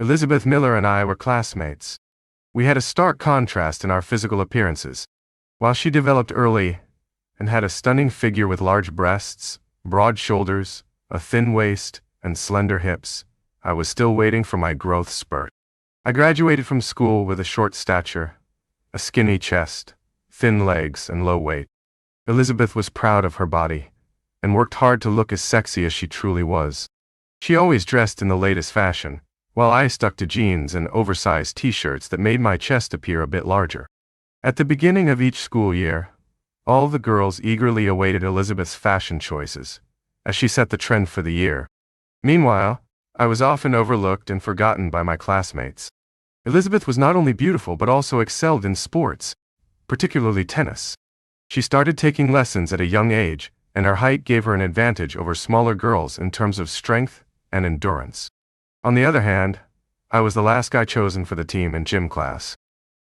Elizabeth Miller and I were classmates. We had a stark contrast in our physical appearances. While she developed early and had a stunning figure with large breasts, broad shoulders, a thin waist, and slender hips, I was still waiting for my growth spurt. I graduated from school with a short stature, a skinny chest, thin legs, and low weight. Elizabeth was proud of her body and worked hard to look as sexy as she truly was. She always dressed in the latest fashion, while I stuck to jeans and oversized t-shirts that made my chest appear a bit larger. At the beginning of each school year, all the girls eagerly awaited Elizabeth's fashion choices, as she set the trend for the year. Meanwhile, I was often overlooked and forgotten by my classmates. Elizabeth was not only beautiful but also excelled in sports, particularly tennis. She started taking lessons at a young age, and her height gave her an advantage over smaller girls in terms of strength and endurance. On the other hand, I was the last guy chosen for the team in gym class.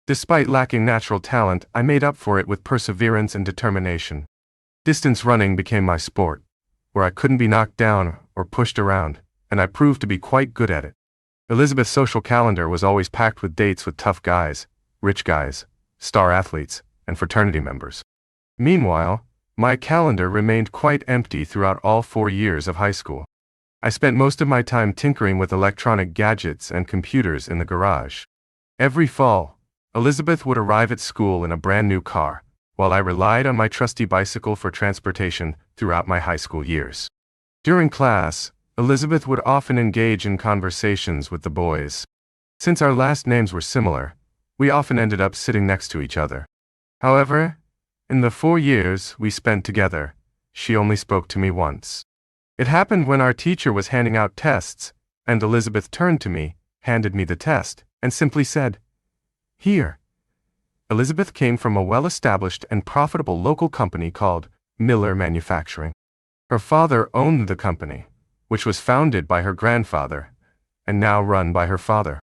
Despite lacking natural talent, I made up for it with perseverance and determination. Distance running became my sport, where I couldn't be knocked down or pushed around, and I proved to be quite good at it. Elizabeth's social calendar was always packed with dates with tough guys, rich guys, star athletes, and fraternity members. Meanwhile, my calendar remained quite empty throughout all 4 years of high school. I spent most of my time tinkering with electronic gadgets and computers in the garage. Every fall, Elizabeth would arrive at school in a brand new car, while I relied on my trusty bicycle for transportation throughout my high school years. During class, Elizabeth would often engage in conversations with the boys. Since our last names were similar, we often ended up sitting next to each other. However, in the 4 years we spent together, she only spoke to me once. It happened when our teacher was handing out tests, and Elizabeth turned to me, handed me the test, and simply said, "Here." Elizabeth came from a well-established and profitable local company called Miller Manufacturing. Her father owned the company, which was founded by her grandfather and now run by her father.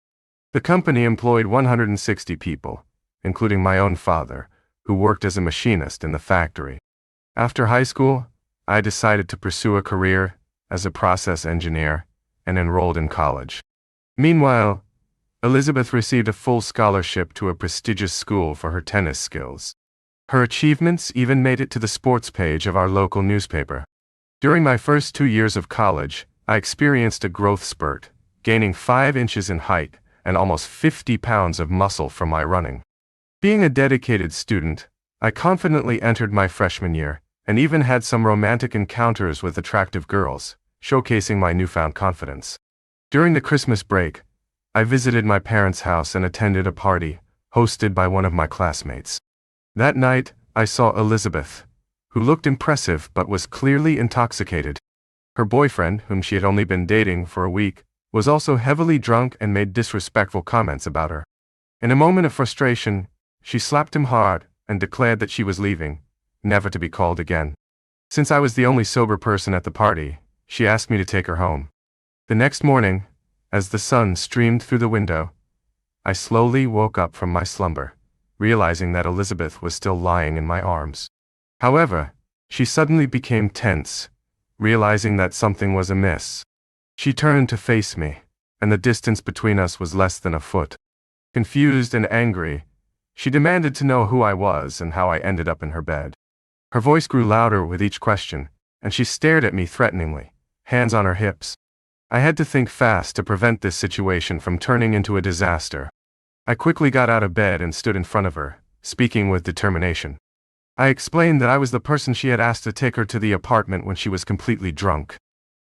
The company employed 160 people, including my own father, who worked as a machinist in the factory. After high school, I decided to pursue a career as a process engineer and enrolled in college. Meanwhile, Elizabeth received a full scholarship to a prestigious school for her tennis skills. Her achievements even made it to the sports page of our local newspaper. During my first 2 years of college, I experienced a growth spurt, gaining 5 inches in height and almost 50 pounds of muscle from my running. Being a dedicated student, I confidently entered my freshman year and even had some romantic encounters with attractive girls, showcasing my newfound confidence. During the Christmas break, I visited my parents' house and attended a party hosted by one of my classmates. That night, I saw Elizabeth, who looked impressive but was clearly intoxicated. Her boyfriend, whom she had only been dating for a week, was also heavily drunk and made disrespectful comments about her. In a moment of frustration, she slapped him hard and declared that she was leaving, never to be called again. Since I was the only sober person at the party, she asked me to take her home. The next morning, as the sun streamed through the window, I slowly woke up from my slumber, realizing that Elizabeth was still lying in my arms. However, she suddenly became tense, realizing that something was amiss. She turned to face me, and the distance between us was less than a foot. Confused and angry, she demanded to know who I was and how I ended up in her bed. Her voice grew louder with each question, and she stared at me threateningly, hands on her hips. I had to think fast to prevent this situation from turning into a disaster. I quickly got out of bed and stood in front of her, speaking with determination. I explained that I was the person she had asked to take her to the apartment when she was completely drunk.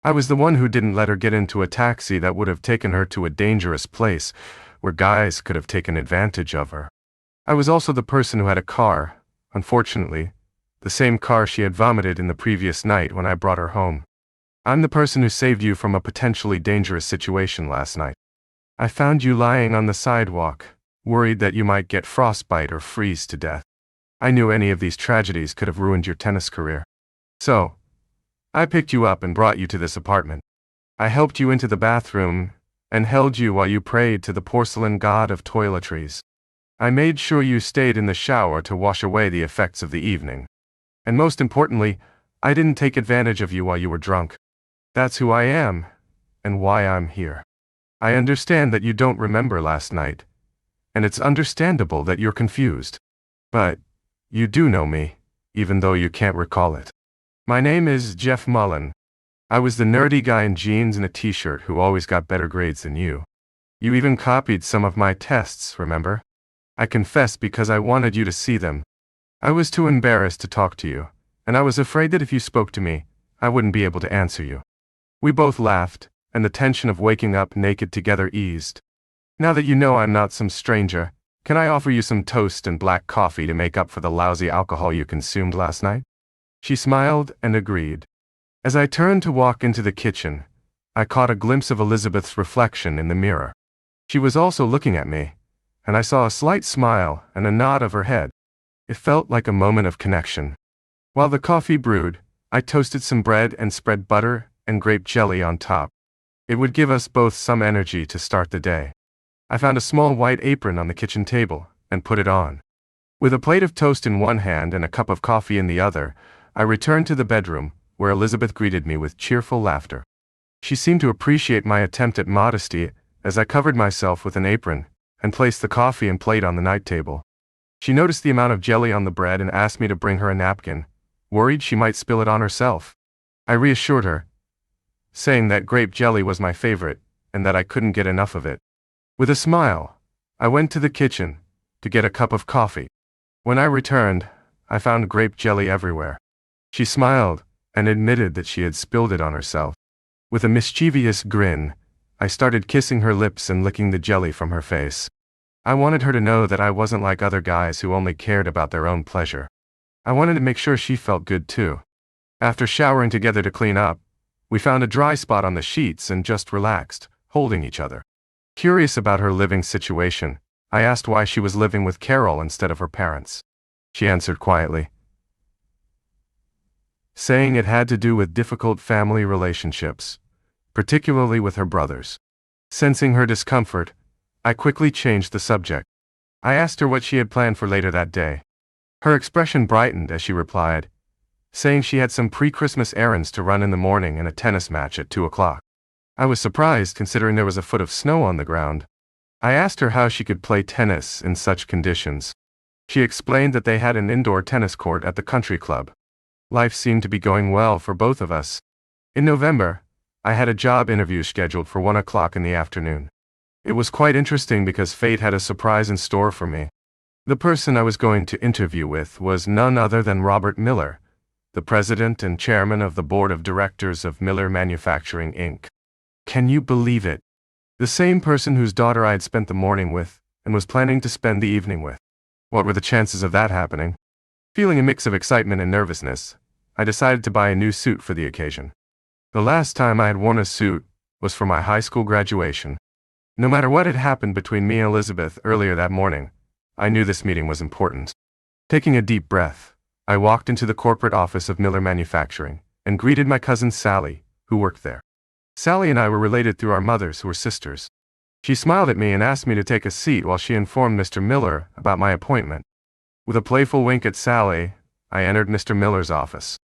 I was the one who didn't let her get into a taxi that would have taken her to a dangerous place where guys could have taken advantage of her. I was also the person who had a car, unfortunately, the same car she had vomited in the previous night when I brought her home. I'm the person who saved you from a potentially dangerous situation last night. I found you lying on the sidewalk, worried that you might get frostbite or freeze to death. I knew any of these tragedies could have ruined your tennis career. So, I picked you up and brought you to this apartment. I helped you into the bathroom and held you while you prayed to the porcelain god of toiletries. I made sure you stayed in the shower to wash away the effects of the evening. And most importantly, I didn't take advantage of you while you were drunk. That's who I am, and why I'm here. I understand that you don't remember last night, and it's understandable that you're confused. But you do know me, even though you can't recall it. My name is Jeff Mullen. I was the nerdy guy in jeans and a t-shirt who always got better grades than you. You even copied some of my tests, remember? I confessed because I wanted you to see them. I was too embarrassed to talk to you, and I was afraid that if you spoke to me, I wouldn't be able to answer you. We both laughed, and the tension of waking up naked together eased. Now that you know I'm not some stranger, can I offer you some toast and black coffee to make up for the lousy alcohol you consumed last night? She smiled and agreed. As I turned to walk into the kitchen, I caught a glimpse of Elizabeth's reflection in the mirror. She was also looking at me, and I saw a slight smile and a nod of her head. It felt like a moment of connection. While the coffee brewed, I toasted some bread and spread butter and grape jelly on top. It would give us both some energy to start the day. I found a small white apron on the kitchen table and put it on. With a plate of toast in one hand and a cup of coffee in the other, I returned to the bedroom, where Elizabeth greeted me with cheerful laughter. She seemed to appreciate my attempt at modesty as I covered myself with an apron and placed the coffee and plate on the night table. She noticed the amount of jelly on the bread and asked me to bring her a napkin, worried she might spill it on herself. I reassured her, saying that grape jelly was my favorite and that I couldn't get enough of it. With a smile, I went to the kitchen to get a cup of coffee. When I returned, I found grape jelly everywhere. She smiled and admitted that she had spilled it on herself. With a mischievous grin, I started kissing her lips and licking the jelly from her face. I wanted her to know that I wasn't like other guys who only cared about their own pleasure. I wanted to make sure she felt good too. After showering together to clean up, we found a dry spot on the sheets and just relaxed, holding each other. Curious about her living situation, I asked why she was living with Carol instead of her parents. She answered quietly, saying it had to do with difficult family relationships, particularly with her brothers. Sensing her discomfort, I quickly changed the subject. I asked her what she had planned for later that day. Her expression brightened as she replied, saying she had some pre-Christmas errands to run in the morning and a tennis match at 2 o'clock. I was surprised considering there was a foot of snow on the ground. I asked her how she could play tennis in such conditions. She explained that they had an indoor tennis court at the country club. Life seemed to be going well for both of us. In November, I had a job interview scheduled for 1 o'clock in the afternoon. It was quite interesting because fate had a surprise in store for me. The person I was going to interview with was none other than Robert Miller, the president and chairman of the board of directors of Miller Manufacturing, Inc. Can you believe it? The same person whose daughter I had spent the morning with and was planning to spend the evening with. What were the chances of that happening? Feeling a mix of excitement and nervousness, I decided to buy a new suit for the occasion. The last time I had worn a suit was for my high school graduation. No matter what had happened between me and Elizabeth earlier that morning, I knew this meeting was important. Taking a deep breath, I walked into the corporate office of Miller Manufacturing and greeted my cousin Sally, who worked there. Sally and I were related through our mothers who were sisters. She smiled at me and asked me to take a seat while she informed Mr. Miller about my appointment. With a playful wink at Sally, I entered Mr. Miller's office.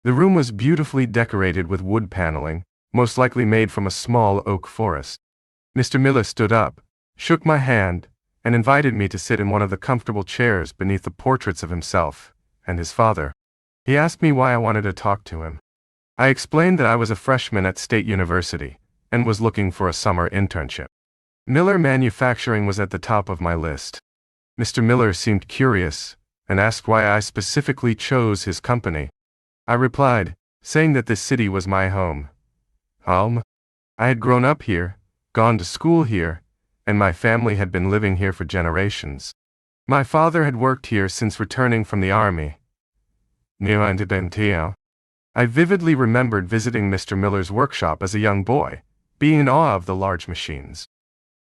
The room was beautifully decorated with wood paneling, most likely made from a small oak forest. Mr. Miller stood up, shook my hand, and invited me to sit in one of the comfortable chairs beneath the portraits of himself and his father. He asked me why I wanted to talk to him. I explained that I was a freshman at State University and was looking for a summer internship. Miller Manufacturing was at the top of my list. Mr. Miller seemed curious and asked why I specifically chose his company. I replied, saying that this city was my home. I had grown up here, gone to school here, and my family had been living here for generations. My father had worked here since returning from the army. I vividly remembered visiting Mr. Miller's workshop as a young boy, being in awe of the large machines.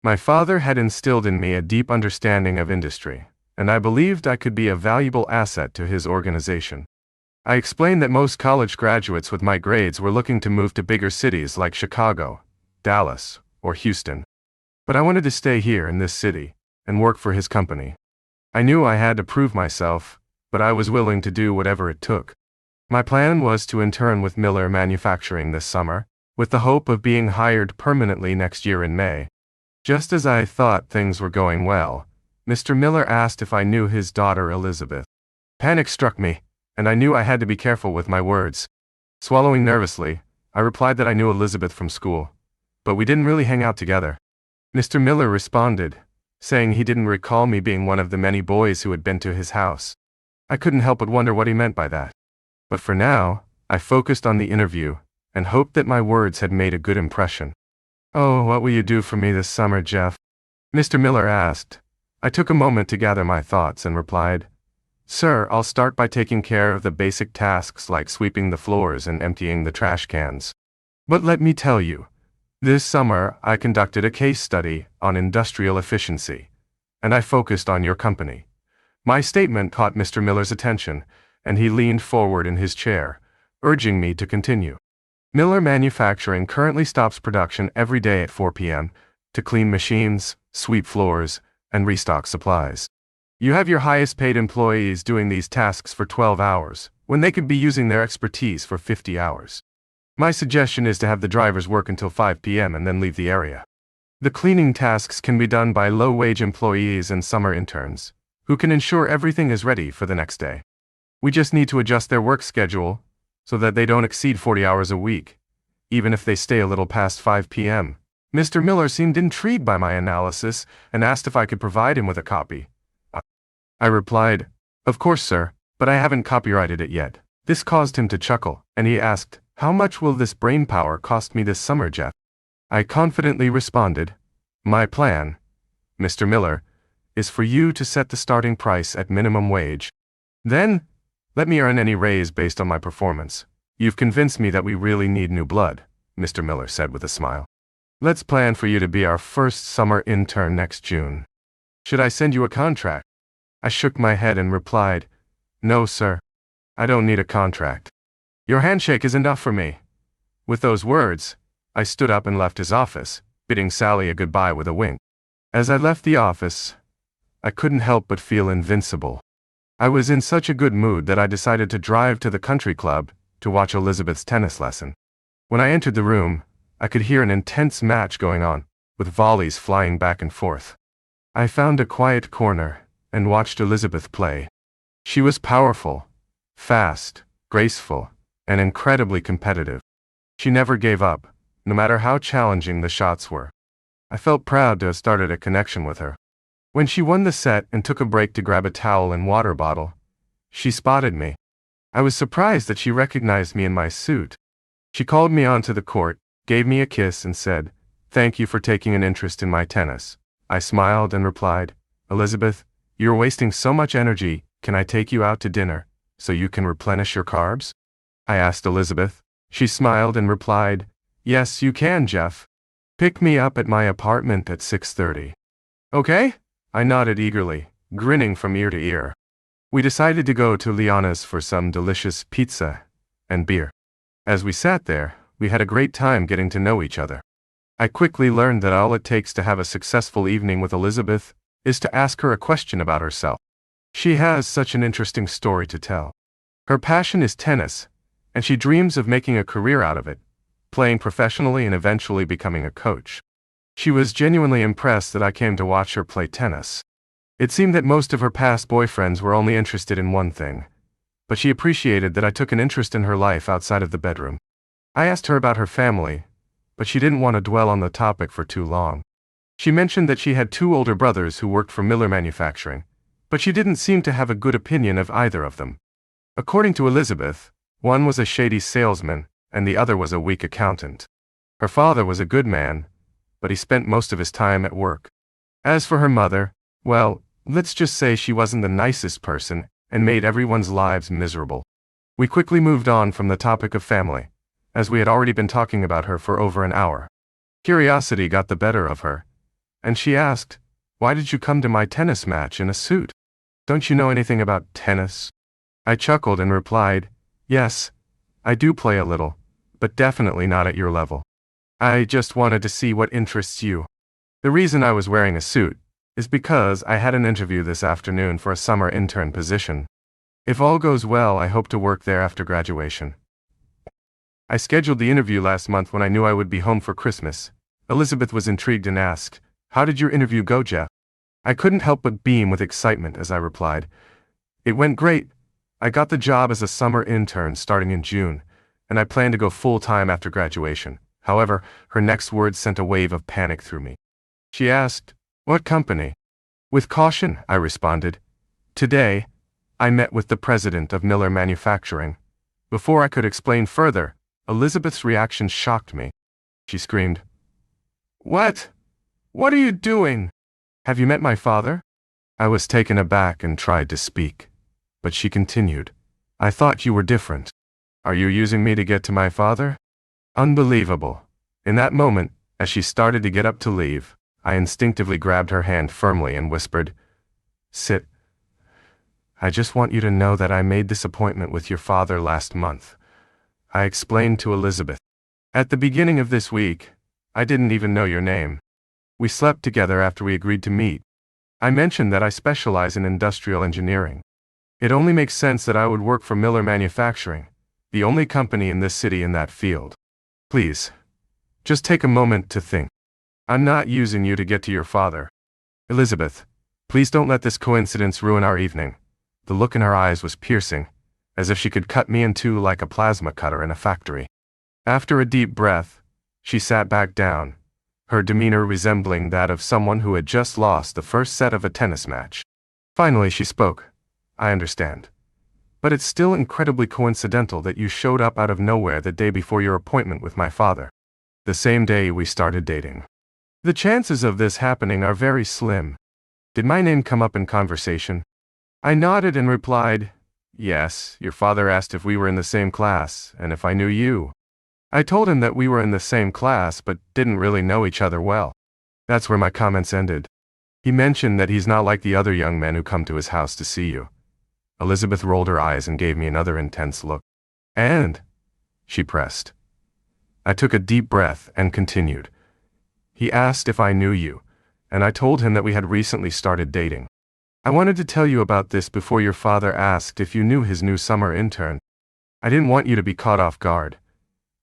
My father had instilled in me a deep understanding of industry, and I believed I could be a valuable asset to his organization. I explained that most college graduates with my grades were looking to move to bigger cities like Chicago, Dallas, or Houston. But I wanted to stay here in this city and work for his company. I knew I had to prove myself, but I was willing to do whatever it took. My plan was to intern with Miller Manufacturing this summer, with the hope of being hired permanently next year in May. Just as I thought things were going well, Mr. Miller asked if I knew his daughter Elizabeth. Panic struck me, and I knew I had to be careful with my words. Swallowing nervously, I replied that I knew Elizabeth from school, but we didn't really hang out together. Mr. Miller responded, saying he didn't recall me being one of the many boys who had been to his house. I couldn't help but wonder what he meant by that. But for now, I focused on the interview and hoped that my words had made a good impression. "Oh, what will you do for me this summer, Jeff?" Mr. Miller asked. I took a moment to gather my thoughts and replied, "Sir, I'll start by taking care of the basic tasks like sweeping the floors and emptying the trash cans. But let me tell you, this summer I conducted a case study on industrial efficiency, and I focused on your company." My statement caught Mr. Miller's attention, and he leaned forward in his chair, urging me to continue. "Miller Manufacturing currently stops production every day at 4 p.m. to clean machines, sweep floors, and restock supplies. You have your highest paid employees doing these tasks for 12 hours, when they could be using their expertise for 50 hours. My suggestion is to have the drivers work until 5 p.m. and then leave the area. The cleaning tasks can be done by low-wage employees and summer interns, who can ensure everything is ready for the next day. We just need to adjust their work schedule so that they don't exceed 40 hours a week, even if they stay a little past 5 p.m. Mr. Miller seemed intrigued by my analysis and asked if I could provide him with a copy. I replied, "Of course, sir, but I haven't copyrighted it yet." This caused him to chuckle, and he asked, "How much will this brainpower cost me this summer, Jeff?" I confidently responded, "My plan, Mr. Miller, is for you to set the starting price at minimum wage. Then, let me earn any raise based on my performance. You've convinced me that we really need new blood," Mr. Miller said with a smile. "Let's plan for you to be our first summer intern next June. Should I send you a contract?" I shook my head and replied, "No, sir. I don't need a contract. Your handshake is enough for me." With those words, I stood up and left his office, bidding Sally a goodbye with a wink. As I left the office, I couldn't help but feel invincible. I was in such a good mood that I decided to drive to the country club to watch Elizabeth's tennis lesson. When I entered the room, I could hear an intense match going on, with volleys flying back and forth. I found a quiet corner and watched Elizabeth play. She was powerful, fast, graceful, and incredibly competitive. She never gave up, no matter how challenging the shots were. I felt proud to have started a connection with her. When she won the set and took a break to grab a towel and water bottle, she spotted me. I was surprised that she recognized me in my suit. She called me onto the court, gave me a kiss, and said, "Thank you for taking an interest in my tennis." I smiled and replied, "Elizabeth, you're wasting so much energy. Can I take you out to dinner so you can replenish your carbs?" I asked Elizabeth. She smiled and replied, "Yes, you can, Jeff. Pick me up at my apartment at 6:30. "Okay?" I nodded eagerly, grinning from ear to ear. We decided to go to Liana's for some delicious pizza and beer. As we sat there, we had a great time getting to know each other. I quickly learned that all it takes to have a successful evening with Elizabeth is to ask her a question about herself. She has such an interesting story to tell. Her passion is tennis, and she dreams of making a career out of it, playing professionally and eventually becoming a coach. She was genuinely impressed that I came to watch her play tennis. It seemed that most of her past boyfriends were only interested in one thing, but she appreciated that I took an interest in her life outside of the bedroom. I asked her about her family, but she didn't want to dwell on the topic for too long. She mentioned that she had 2 older brothers who worked for Miller Manufacturing, but she didn't seem to have a good opinion of either of them. According to Elizabeth, one was a shady salesman, and the other was a weak accountant. Her father was a good man, but he spent most of his time at work. As for her mother, well, let's just say she wasn't the nicest person and made everyone's lives miserable. We quickly moved on from the topic of family, as we had already been talking about her for over an hour. Curiosity got the better of her, and she asked, "Why did you come to my tennis match in a suit? Don't you know anything about tennis?" I chuckled and replied, "Yes, I do play a little, but definitely not at your level. I just wanted to see what interests you." The reason I was wearing a suit is because I had an interview this afternoon for a summer intern position. If all goes well, I hope to work there after graduation. I scheduled the interview last month when I knew I would be home for Christmas. Elizabeth was intrigued and asked, How did your interview go, Jeff? I couldn't help but beam with excitement as I replied. It went great. I got the job as a summer intern starting in June, and I plan to go full-time after graduation. However, her next words sent a wave of panic through me. She asked, "What company?" With caution, I responded. "Today, I met with the president of Miller Manufacturing." Before I could explain further, Elizabeth's reaction shocked me. She screamed, "What? What are you doing? Have you met my father?" I was taken aback and tried to speak, but she continued, "I thought you were different. Are you using me to get to my father?" Unbelievable. In that moment, as she started to get up to leave, I instinctively grabbed her hand firmly and whispered, "Sit. I just want you to know that I made this appointment with your father last month." I explained to Elizabeth. "At the beginning of this week, I didn't even know your name. We slept together after we agreed to meet. I mentioned that I specialize in industrial engineering. It only makes sense that I would work for Miller Manufacturing, the only company in this city in that field. Please, just take a moment to think. I'm not using you to get to your father. Elizabeth, please don't let this coincidence ruin our evening." The look in her eyes was piercing, as if she could cut me in two like a plasma cutter in a factory. After a deep breath, she sat back down, her demeanor resembling that of someone who had just lost the first set of a tennis match. Finally, she spoke. "I understand. But it's still incredibly coincidental that you showed up out of nowhere the day before your appointment with my father. The same day we started dating. The chances of this happening are very slim. Did my name come up in conversation?" I nodded and replied, "Yes, your father asked if we were in the same class and if I knew you." I told him that we were in the same class but didn't really know each other well. That's where my comments ended. He mentioned that he's not like the other young men who come to his house to see you. Elizabeth rolled her eyes and gave me another intense look. "And?" she pressed. I took a deep breath and continued. "He asked if I knew you, and I told him that we had recently started dating. I wanted to tell you about this before your father asked if you knew his new summer intern. I didn't want you to be caught off guard."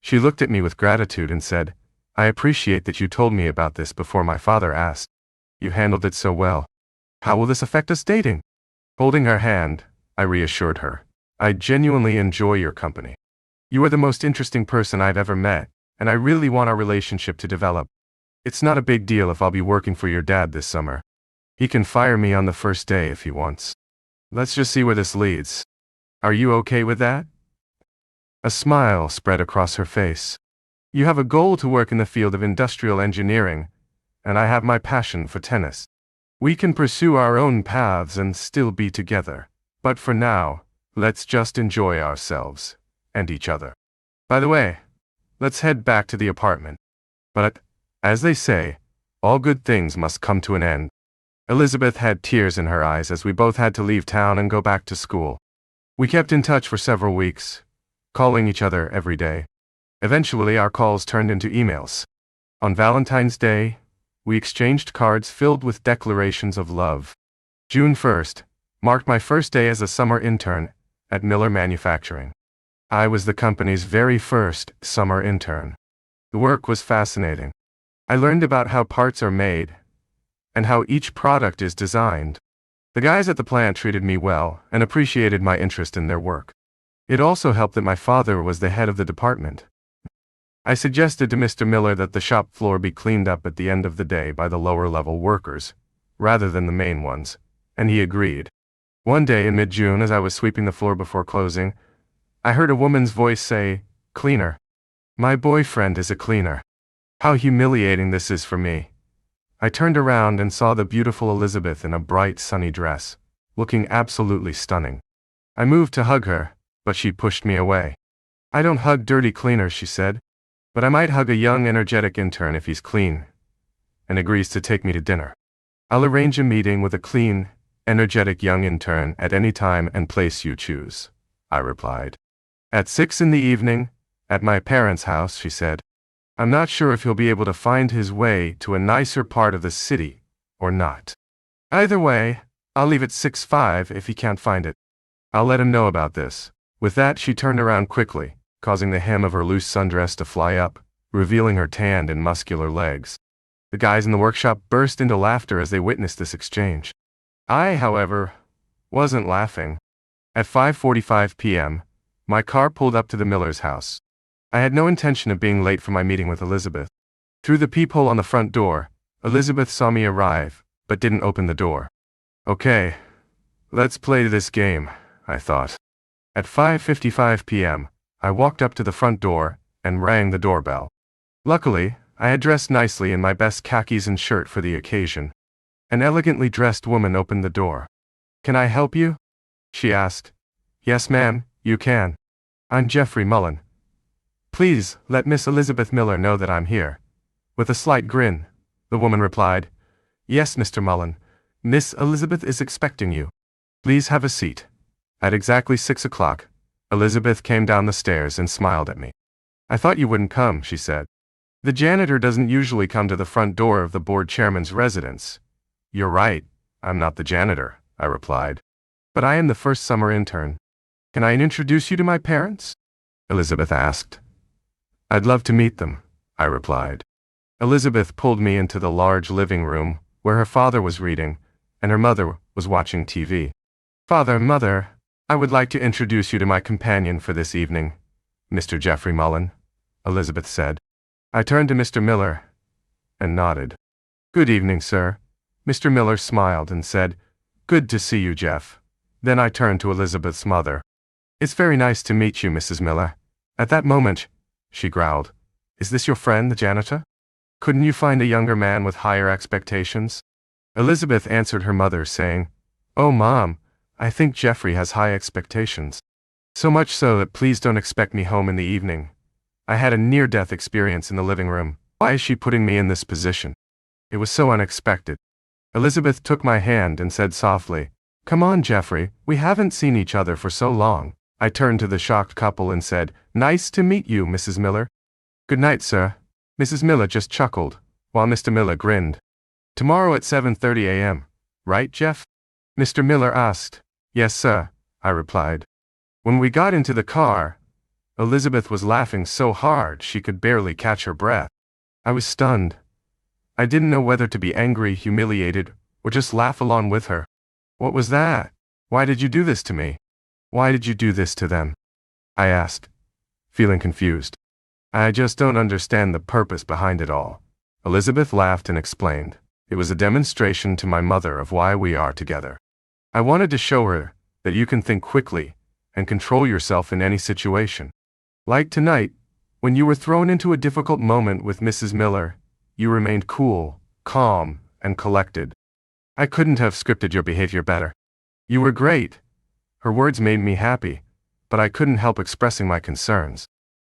She looked at me with gratitude and said, "I appreciate that you told me about this before my father asked. You handled it so well. How will this affect us dating?" Holding her hand, I reassured her, "I genuinely enjoy your company. You are the most interesting person I've ever met, and I really want our relationship to develop. It's not a big deal if I'll be working for your dad this summer. He can fire me on the first day if he wants. Let's just see where this leads. Are you okay with that?" A smile spread across her face. "You have a goal to work in the field of industrial engineering, and I have my passion for tennis. We can pursue our own paths and still be together. But for now, let's just enjoy ourselves and each other. By the way, let's head back to the apartment. But, as they say, all good things must come to an end." Elizabeth had tears in her eyes as we both had to leave town and go back to school. We kept in touch for several weeks, calling each other every day. Eventually, our calls turned into emails. On Valentine's Day, we exchanged cards filled with declarations of love. June 1st marked my first day as a summer intern at Miller Manufacturing. I was the company's very first summer intern. The work was fascinating. I learned about how parts are made and how each product is designed. The guys at the plant treated me well and appreciated my interest in their work. It also helped that my father was the head of the department. I suggested to Mr. Miller that the shop floor be cleaned up at the end of the day by the lower-level workers, rather than the main ones, and he agreed. One day in mid-June, as I was sweeping the floor before closing, I heard a woman's voice say, "Cleaner. My boyfriend is a cleaner. How humiliating this is for me." I turned around and saw the beautiful Elizabeth in a bright, sunny dress, looking absolutely stunning. I moved to hug her, but she pushed me away. "I don't hug dirty cleaners," she said, "but I might hug a young, energetic intern if he's clean and agrees to take me to dinner. I'll arrange a meeting with a clean, energetic young intern at any time and place you choose," I replied. "At 6 in the evening, at my parents' house," she said. "I'm not sure if he'll be able to find his way to a nicer part of the city or not. Either way, I'll leave at 6:05 if he can't find it. I'll let him know about this." With that, she turned around quickly, causing the hem of her loose sundress to fly up, revealing her tanned and muscular legs. The guys in the workshop burst into laughter as they witnessed this exchange. I, however, wasn't laughing. At 5:45 p.m., my car pulled up to the Miller's house. I had no intention of being late for my meeting with Elizabeth. Through the peephole on the front door, Elizabeth saw me arrive, but didn't open the door. Okay, let's play this game, I thought. At 5:55 p.m., I walked up to the front door and rang the doorbell. Luckily, I had dressed nicely in my best khakis and shirt for the occasion. An elegantly dressed woman opened the door. "Can I help you?" she asked. "Yes, ma'am, you can. I'm Jeffrey Mullen. Please let Miss Elizabeth Miller know that I'm here." With a slight grin, the woman replied, "Yes, Mr. Mullen. Miss Elizabeth is expecting you. Please have a seat." At exactly 6 o'clock, Elizabeth came down the stairs and smiled at me. "I thought you wouldn't come," she said. "The janitor doesn't usually come to the front door of the board chairman's residence." "You're right, I'm not the janitor," I replied. "But I am the first summer intern. Can I introduce you to my parents?" Elizabeth asked. "I'd love to meet them," I replied. Elizabeth pulled me into the large living room where her father was reading and her mother was watching TV. "Father, Mother, I would like to introduce you to my companion for this evening, Mr. Jeffrey Mullen," Elizabeth said. I turned to Mr. Miller and nodded. "Good evening, sir." Mr. Miller smiled and said, "Good to see you, Jeff." Then I turned to Elizabeth's mother. "It's very nice to meet you, Mrs. Miller." At that moment, she growled, "Is this your friend, the janitor? Couldn't you find a younger man with higher expectations?" Elizabeth answered her mother, saying, "Oh, Mom, I think Jeffrey has high expectations. So much so that please don't expect me home in the evening. I had a near-death experience in the living room. Why is she putting me in this position? It was so unexpected." Elizabeth took my hand and said softly, "Come on, Jeffrey, we haven't seen each other for so long." I turned to the shocked couple and said, "Nice to meet you, Mrs. Miller." "Good night, sir." Mrs. Miller just chuckled, while Mr. Miller grinned. "Tomorrow at 7:30 a.m., right, Jeff?" Mr. Miller asked. "Yes, sir," I replied. When we got into the car, Elizabeth was laughing so hard she could barely catch her breath. I was stunned. I didn't know whether to be angry, humiliated, or just laugh along with her. "What was that? Why did you do this to me? Why did you do this to them?" I asked, feeling confused. "I just don't understand the purpose behind it all." Elizabeth laughed and explained. "It was a demonstration to my mother of why we are together. I wanted to show her that you can think quickly and control yourself in any situation. Like tonight, when you were thrown into a difficult moment with Mrs. Miller, you remained cool, calm, and collected. I couldn't have scripted your behavior better. You were great." Her words made me happy, but I couldn't help expressing my concerns.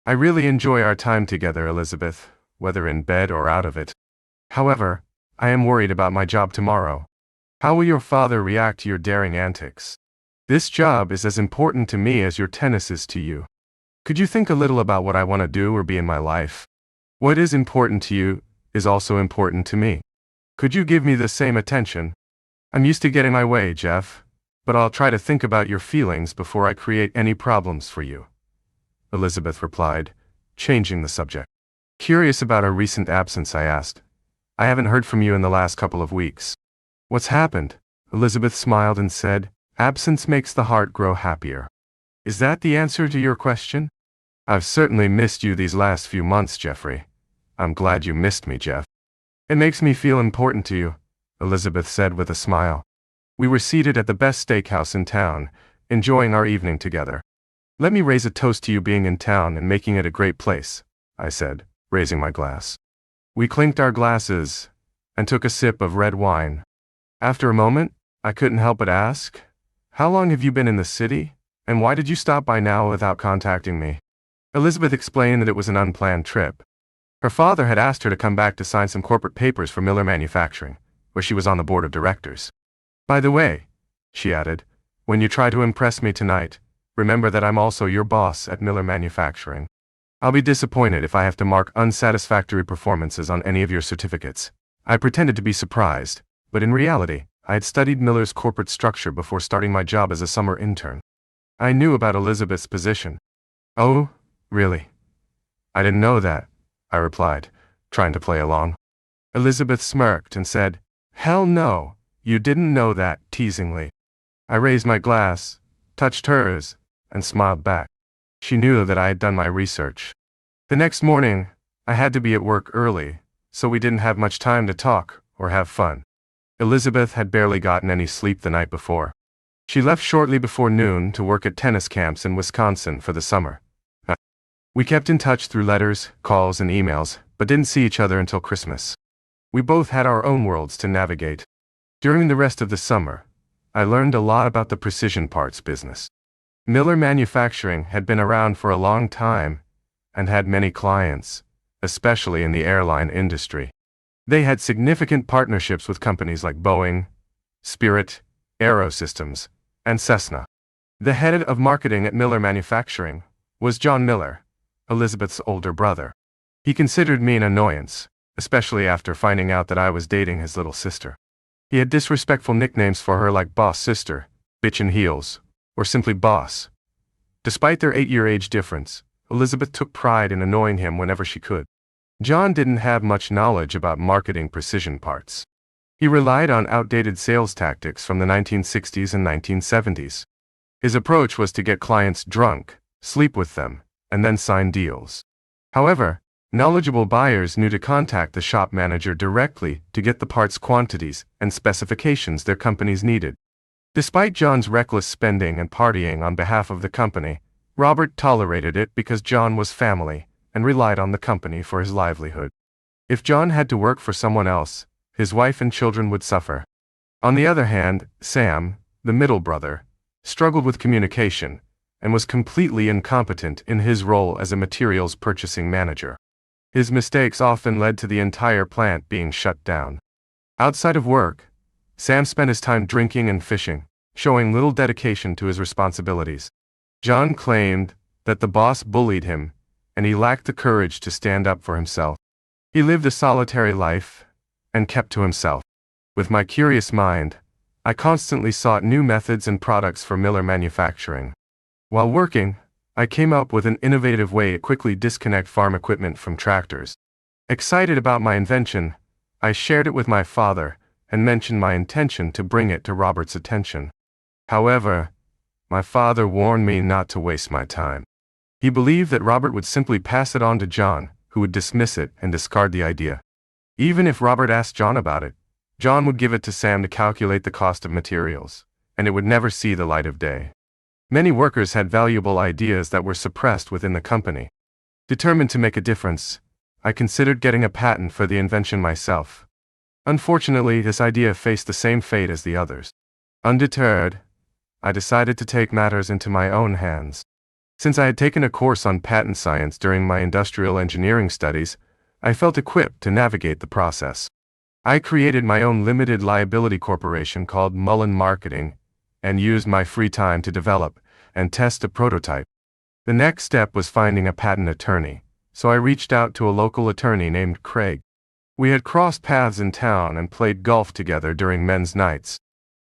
"I really enjoy our time together, Elizabeth, whether in bed or out of it. However, I am worried about my job tomorrow. How will your father react to your daring antics? This job is as important to me as your tennis is to you. Could you think a little about what I want to do or be in my life? What is important to you is also important to me. Could you give me the same attention? I'm used to getting my way, Jeff, but I'll try to think about your feelings before I create any problems for you," Elizabeth replied, changing the subject. Curious about our recent absence, I asked. "I haven't heard from you in the last couple of weeks. What's happened?" Elizabeth smiled and said, "Absence makes the heart grow happier." Is that the answer to your question? I've certainly missed you these last few months, Jeffrey. I'm glad you missed me, Jeff. It makes me feel important to you, Elizabeth said with a smile. We were seated at the best steakhouse in town, enjoying our evening together. "Let me raise a toast to you being in town and making it a great place," I said, raising my glass. We clinked our glasses and took a sip of red wine. After a moment, I couldn't help but ask, "How long have you been in the city, and why did you stop by now without contacting me?" Elizabeth explained that it was an unplanned trip. Her father had asked her to come back to sign some corporate papers for Miller Manufacturing, where she was on the board of directors. "By the way," she added, "when you try to impress me tonight, remember that I'm also your boss at Miller Manufacturing. I'll be disappointed if I have to mark unsatisfactory performances on any of your certificates." I pretended to be surprised, but in reality, I had studied Miller's corporate structure before starting my job as a summer intern. I knew about Elizabeth's position. "Oh, really? I didn't know that," I replied, trying to play along. Elizabeth smirked and said, "Hell no, you didn't know that," teasingly. I raised my glass, touched hers, and smiled back. She knew that I had done my research. The next morning, I had to be at work early, so we didn't have much time to talk or have fun. Elizabeth had barely gotten any sleep the night before. She left shortly before noon to work at tennis camps in Wisconsin for the summer. We kept in touch through letters, calls, and emails, but didn't see each other until Christmas. We both had our own worlds to navigate. During the rest of the summer, I learned a lot about the precision parts business. Miller Manufacturing had been around for a long time and had many clients, especially in the airline industry. They had significant partnerships with companies like Boeing, Spirit, Aerosystems, and Cessna. The head of marketing at Miller Manufacturing was John Miller, Elizabeth's older brother. He considered me an annoyance, especially after finding out that I was dating his little sister. He had disrespectful nicknames for her like Boss Sister, Bitch in Heels, or simply Boss. Despite their 8-year age difference, Elizabeth took pride in annoying him whenever she could. John didn't have much knowledge about marketing precision parts. He relied on outdated sales tactics from the 1960s and 1970s. His approach was to get clients drunk, sleep with them, and then sign deals. However, knowledgeable buyers knew to contact the shop manager directly to get the parts quantities and specifications their companies needed. Despite John's reckless spending and partying on behalf of the company, Robert tolerated it because John was family and relied on the company for his livelihood. If John had to work for someone else, his wife and children would suffer. On the other hand, Sam, the middle brother, struggled with communication and was completely incompetent in his role as a materials purchasing manager. His mistakes often led to the entire plant being shut down. Outside of work, Sam spent his time drinking and fishing, showing little dedication to his responsibilities. John claimed that the boss bullied him, and he lacked the courage to stand up for himself. He lived a solitary life and kept to himself. With my curious mind, I constantly sought new methods and products for Miller Manufacturing. While working, I came up with an innovative way to quickly disconnect farm equipment from tractors. Excited about my invention, I shared it with my father and mentioned my intention to bring it to Robert's attention. However, my father warned me not to waste my time. He believed that Robert would simply pass it on to John, who would dismiss it and discard the idea. Even if Robert asked John about it, John would give it to Sam to calculate the cost of materials, and it would never see the light of day. Many workers had valuable ideas that were suppressed within the company. Determined to make a difference, I considered getting a patent for the invention myself. Unfortunately, this idea faced the same fate as the others. Undeterred, I decided to take matters into my own hands. Since I had taken a course on patent science during my industrial engineering studies, I felt equipped to navigate the process. I created my own limited liability corporation called Mullen Marketing and used my free time to develop and test a prototype. The next step was finding a patent attorney, so I reached out to a local attorney named Craig. We had crossed paths in town and played golf together during men's nights.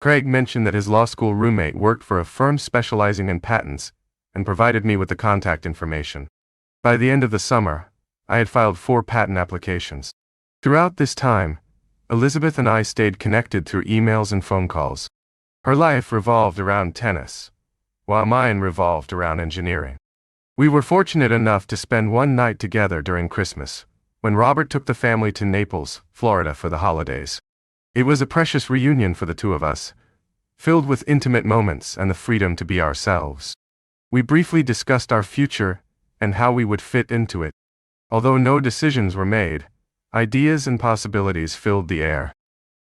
Craig mentioned that his law school roommate worked for a firm specializing in patents and provided me with the contact information. By the end of the summer, I had filed 4 patent applications. Throughout this time, Elizabeth and I stayed connected through emails and phone calls. Her life revolved around tennis, while mine revolved around engineering. We were fortunate enough to spend one night together during Christmas, when Robert took the family to Naples, Florida for the holidays. It was a precious reunion for the two of us, filled with intimate moments and the freedom to be ourselves. We briefly discussed our future and how we would fit into it. Although no decisions were made, ideas and possibilities filled the air.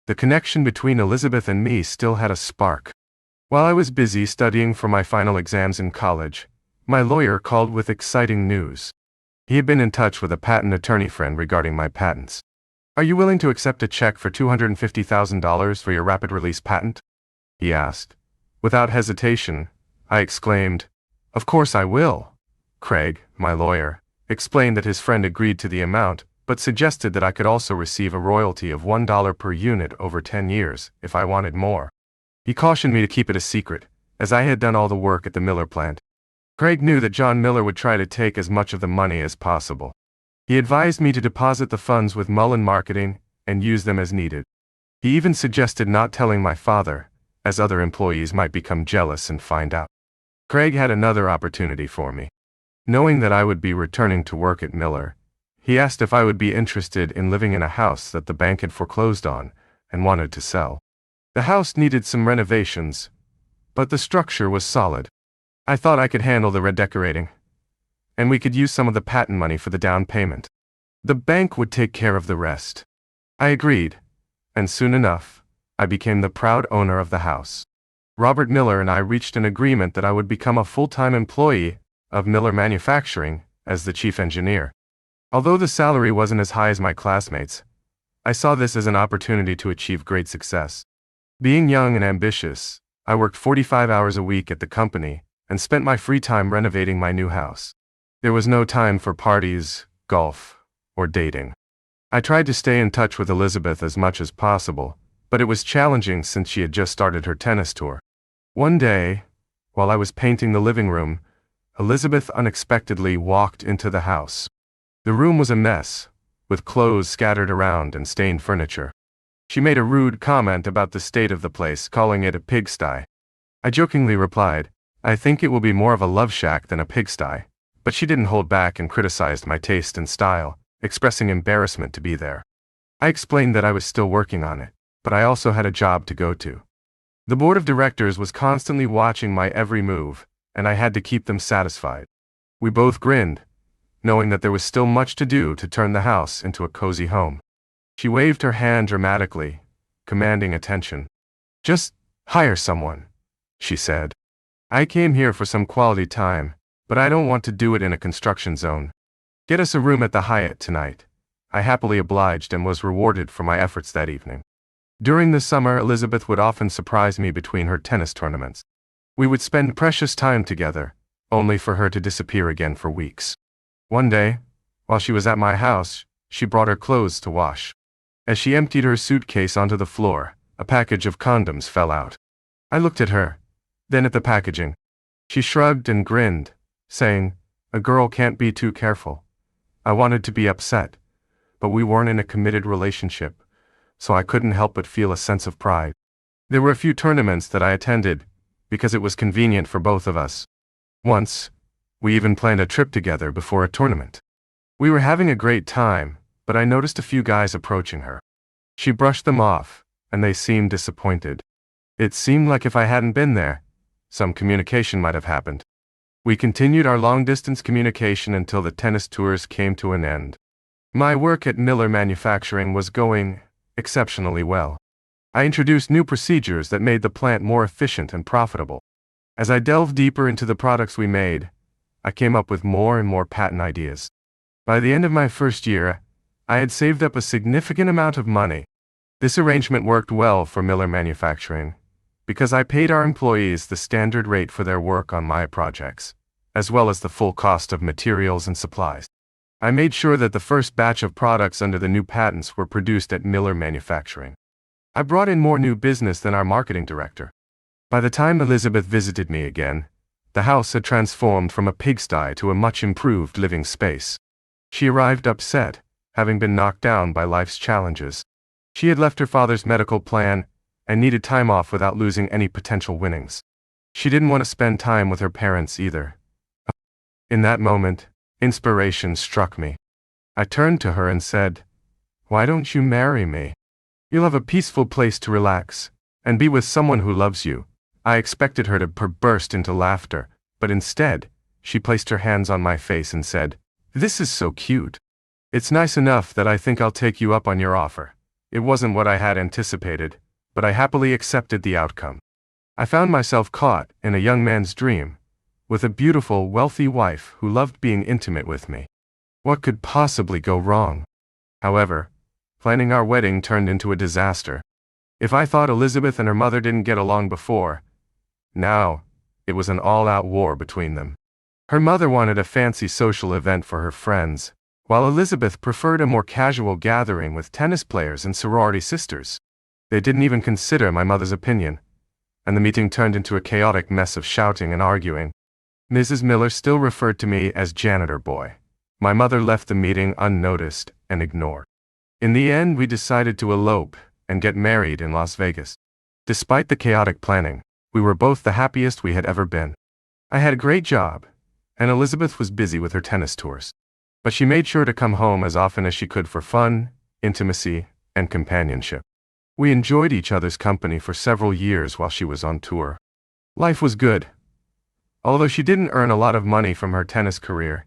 The connection between Elizabeth and me still had a spark. While I was busy studying for my final exams in college, my lawyer called with exciting news. He had been in touch with a patent attorney friend regarding my patents. "Are you willing to accept a check for $250,000 for your rapid release patent?" he asked. Without hesitation, I exclaimed, "Of course I will." Craig, my lawyer, explained that his friend agreed to the amount, but suggested that I could also receive a royalty of $1 per unit over 10 years if I wanted more. He cautioned me to keep it a secret, as I had done all the work at the Miller plant. Craig knew that John Miller would try to take as much of the money as possible. He advised me to deposit the funds with Mullen Marketing and use them as needed. He even suggested not telling my father, as other employees might become jealous and find out. Craig had another opportunity for me. Knowing that I would be returning to work at Miller, he asked if I would be interested in living in a house that the bank had foreclosed on and wanted to sell. The house needed some renovations, but the structure was solid. I thought I could handle the redecorating, and we could use some of the patent money for the down payment. The bank would take care of the rest. I agreed, and soon enough, I became the proud owner of the house. Robert Miller and I reached an agreement that I would become a full-time employee of Miller Manufacturing as the chief engineer. Although the salary wasn't as high as my classmates, I saw this as an opportunity to achieve great success. Being young and ambitious, I worked 45 hours a week at the company and spent my free time renovating my new house. There was no time for parties, golf, or dating. I tried to stay in touch with Elizabeth as much as possible, but it was challenging since she had just started her tennis tour. One day, while I was painting the living room, Elizabeth unexpectedly walked into the house. The room was a mess, with clothes scattered around and stained furniture. She made a rude comment about the state of the place, calling it a pigsty. I jokingly replied, "I think it will be more of a love shack than a pigsty," but she didn't hold back and criticized my taste and style, expressing embarrassment to be there. I explained that I was still working on it, but I also had a job to go to. The board of directors was constantly watching my every move, and I had to keep them satisfied. We both grinned, knowing that there was still much to do to turn the house into a cozy home. She waved her hand dramatically, commanding attention. "Just hire someone," she said. "I came here for some quality time, but I don't want to do it in a construction zone. Get us a room at the Hyatt tonight." I happily obliged and was rewarded for my efforts that evening. During the summer, Elizabeth would often surprise me between her tennis tournaments. We would spend precious time together, only for her to disappear again for weeks. One day, while she was at my house, she brought her clothes to wash. As she emptied her suitcase onto the floor, a package of condoms fell out. I looked at her, then at the packaging. She shrugged and grinned, saying, "A girl can't be too careful." I wanted to be upset, but we weren't in a committed relationship, so I couldn't help but feel a sense of pride. There were a few tournaments that I attended, because it was convenient for both of us. Once, we even planned a trip together before a tournament. We were having a great time, but I noticed a few guys approaching her. She brushed them off, and they seemed disappointed. It seemed like if I hadn't been there, some communication might have happened. We continued our long-distance communication until the tennis tours came to an end. My work at Miller Manufacturing was going exceptionally well. I introduced new procedures that made the plant more efficient and profitable. As I delved deeper into the products we made, I came up with more and more patent ideas. By the end of my first year, I had saved up a significant amount of money. This arrangement worked well for Miller Manufacturing, because I paid our employees the standard rate for their work on my projects, as well as the full cost of materials and supplies. I made sure that the first batch of products under the new patents were produced at Miller Manufacturing. I brought in more new business than our marketing director. By the time Elizabeth visited me again, the house had transformed from a pigsty to a much improved living space. She arrived upset, having been knocked down by life's challenges. She had left her father's medical plan and needed time off without losing any potential winnings. She didn't want to spend time with her parents either. In that moment, inspiration struck me. I turned to her and said, "Why don't you marry me? You'll have a peaceful place to relax and be with someone who loves you." I expected her to burst into laughter, but instead, she placed her hands on my face and said, "This is so cute. It's nice enough that I think I'll take you up on your offer." It wasn't what I had anticipated, but I happily accepted the outcome. I found myself caught in a young man's dream, with a beautiful, wealthy wife who loved being intimate with me. What could possibly go wrong? However, planning our wedding turned into a disaster. If I thought Elizabeth and her mother didn't get along before, now, it was an all-out war between them. Her mother wanted a fancy social event for her friends, while Elizabeth preferred a more casual gathering with tennis players and sorority sisters. They didn't even consider my mother's opinion, and the meeting turned into a chaotic mess of shouting and arguing. Mrs. Miller still referred to me as Janitor Boy. My mother left the meeting unnoticed and ignored. In the end, we decided to elope and get married in Las Vegas. Despite the chaotic planning, we were both the happiest we had ever been. I had a great job, and Elizabeth was busy with her tennis tours. But she made sure to come home as often as she could for fun, intimacy, and companionship. We enjoyed each other's company for several years while she was on tour. Life was good. Although she didn't earn a lot of money from her tennis career,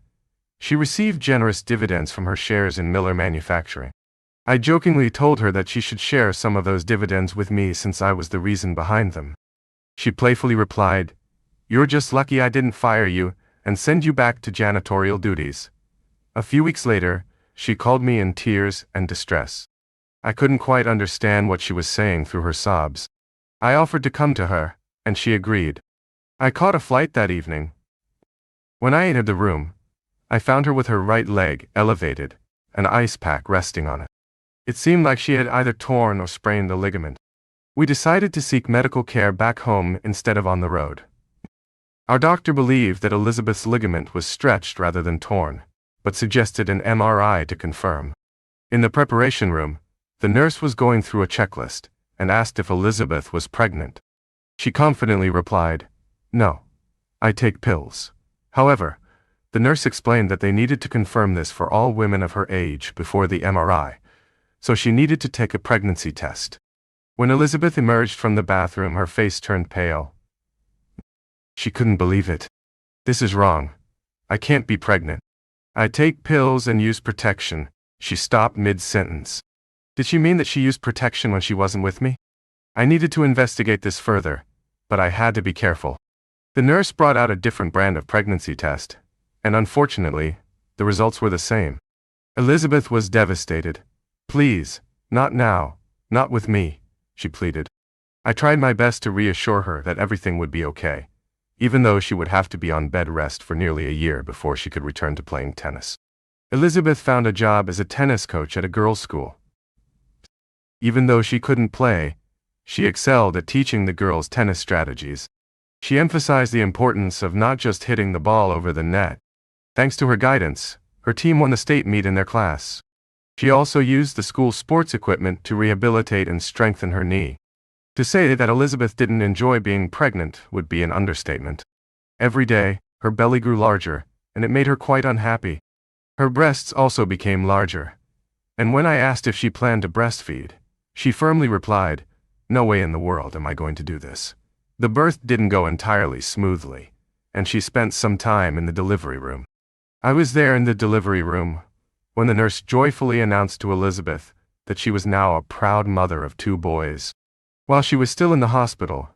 she received generous dividends from her shares in Miller Manufacturing. I jokingly told her that she should share some of those dividends with me since I was the reason behind them. She playfully replied, "You're just lucky I didn't fire you and send you back to janitorial duties." A few weeks later, she called me in tears and distress. I couldn't quite understand what she was saying through her sobs. I offered to come to her, and she agreed. I caught a flight that evening. When I entered the room, I found her with her right leg elevated, an ice pack resting on it. It seemed like she had either torn or sprained a ligament. We decided to seek medical care back home instead of on the road. Our doctor believed that Elizabeth's ligament was stretched rather than torn, but suggested an MRI to confirm. In the preparation room, the nurse was going through a checklist and asked if Elizabeth was pregnant. She confidently replied, "No, I take pills." However, the nurse explained that they needed to confirm this for all women of her age before the MRI, so she needed to take a pregnancy test. When Elizabeth emerged from the bathroom, her face turned pale. She couldn't believe it. "This is wrong. I can't be pregnant. I take pills and use protection." She stopped mid-sentence. Did she mean that she used protection when she wasn't with me? I needed to investigate this further, but I had to be careful. The nurse brought out a different brand of pregnancy test, and unfortunately, the results were the same. Elizabeth was devastated. "Please, not now, not with me," she pleaded. I tried my best to reassure her that everything would be okay, even though she would have to be on bed rest for nearly a year before she could return to playing tennis. Elizabeth found a job as a tennis coach at a girls' school. Even though she couldn't play, she excelled at teaching the girls tennis strategies. She emphasized the importance of not just hitting the ball over the net. Thanks to her guidance, her team won the state meet in their class. She also used the school sports equipment to rehabilitate and strengthen her knee. To say that Elizabeth didn't enjoy being pregnant would be an understatement. Every day, her belly grew larger, and it made her quite unhappy. Her breasts also became larger. And when I asked if she planned to breastfeed, she firmly replied, "No way in the world am I going to do this." The birth didn't go entirely smoothly, and she spent some time in the delivery room. I was there in the delivery room when the nurse joyfully announced to Elizabeth that she was now a proud mother of 2 boys. While she was still in the hospital,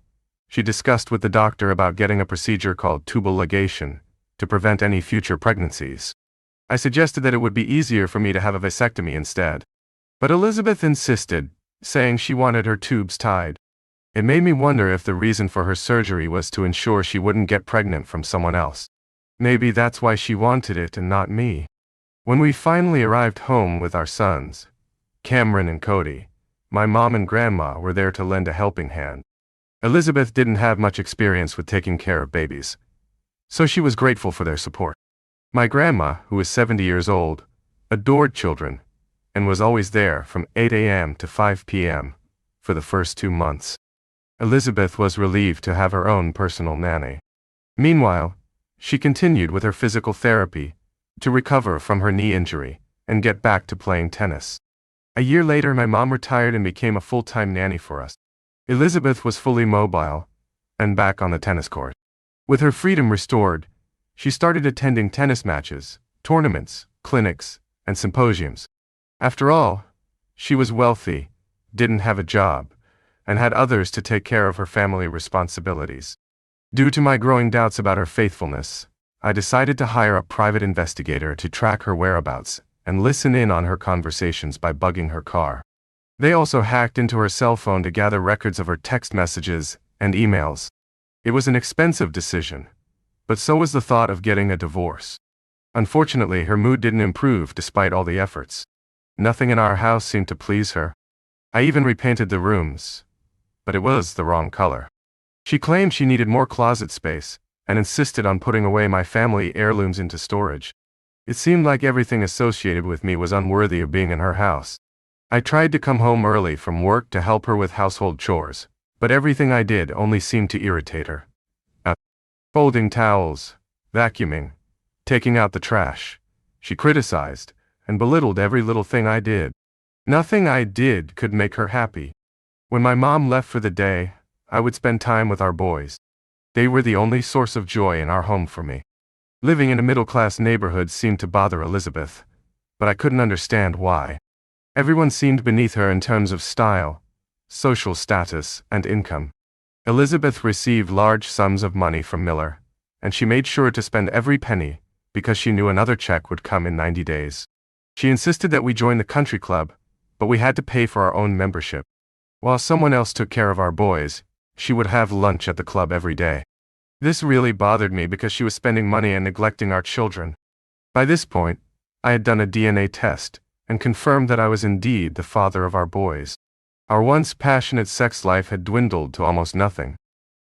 she discussed with the doctor about getting a procedure called tubal ligation to prevent any future pregnancies. I suggested that it would be easier for me to have a vasectomy instead, but Elizabeth insisted, saying she wanted her tubes tied. It made me wonder if the reason for her surgery was to ensure she wouldn't get pregnant from someone else. Maybe that's why she wanted it and not me. When we finally arrived home with our sons, Cameron and Cody, my mom and grandma were there to lend a helping hand. Elizabeth didn't have much experience with taking care of babies, so she was grateful for their support. My grandma, who was 70 years old, adored children, and was always there from 8 a.m. to 5 p.m. for the first 2 months. Elizabeth was relieved to have her own personal nanny. Meanwhile, she continued with her physical therapy to recover from her knee injury and get back to playing tennis. A year later, my mom retired and became a full-time nanny for us. Elizabeth was fully mobile and back on the tennis court. With her freedom restored, she started attending tennis matches, tournaments, clinics, and symposiums. After all, she was wealthy, didn't have a job, and had others to take care of her family responsibilities. Due to my growing doubts about her faithfulness, I decided to hire a private investigator to track her whereabouts and listen in on her conversations by bugging her car. They also hacked into her cell phone to gather records of her text messages and emails. It was an expensive decision, but so was the thought of getting a divorce. Unfortunately, her mood didn't improve despite all the efforts. Nothing in our house seemed to please her. I even repainted the rooms, but it was the wrong color. She claimed she needed more closet space and insisted on putting away my family heirlooms into storage. It seemed like everything associated with me was unworthy of being in her house. I tried to come home early from work to help her with household chores, but everything I did only seemed to irritate her. Folding towels, vacuuming, taking out the trash. She criticized and belittled every little thing I did. Nothing I did could make her happy. When my mom left for the day, I would spend time with our boys. They were the only source of joy in our home for me. Living in a middle-class neighborhood seemed to bother Elizabeth, but I couldn't understand why. Everyone seemed beneath her in terms of style, social status, and income. Elizabeth received large sums of money from Miller, and she made sure to spend every penny because she knew another check would come in 90 days. She insisted that we join the country club, but we had to pay for our own membership. While someone else took care of our boys, she would have lunch at the club every day. This really bothered me because she was spending money and neglecting our children. By this point, I had done a DNA test and confirmed that I was indeed the father of our boys. Our once passionate sex life had dwindled to almost nothing.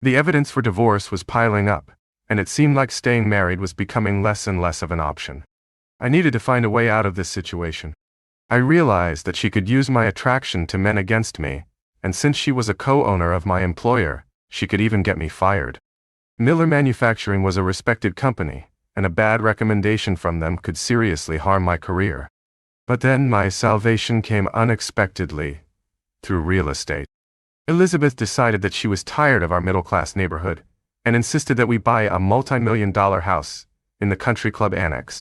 The evidence for divorce was piling up, and it seemed like staying married was becoming less and less of an option. I needed to find a way out of this situation. I realized that she could use my attraction to men against me, and since she was a co-owner of my employer, she could even get me fired. Miller Manufacturing was a respected company, and a bad recommendation from them could seriously harm my career. But then my salvation came unexpectedly, through real estate. Elizabeth decided that she was tired of our middle-class neighborhood, and insisted that we buy a multi-million-dollar house in the country club annex.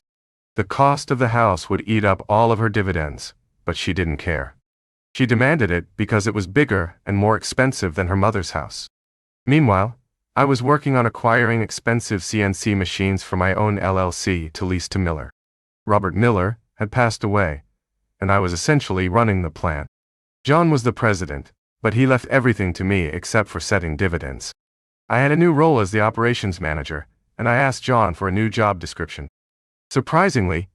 The cost of the house would eat up all of her dividends, but she didn't care. She demanded it because it was bigger and more expensive than her mother's house. Meanwhile, I was working on acquiring expensive CNC machines for my own LLC to lease to Miller. Robert Miller had passed away, and I was essentially running the plant. John was the president, but he left everything to me except for setting dividends. I had a new role as the operations manager, and I asked John for a new job description. Surprisingly,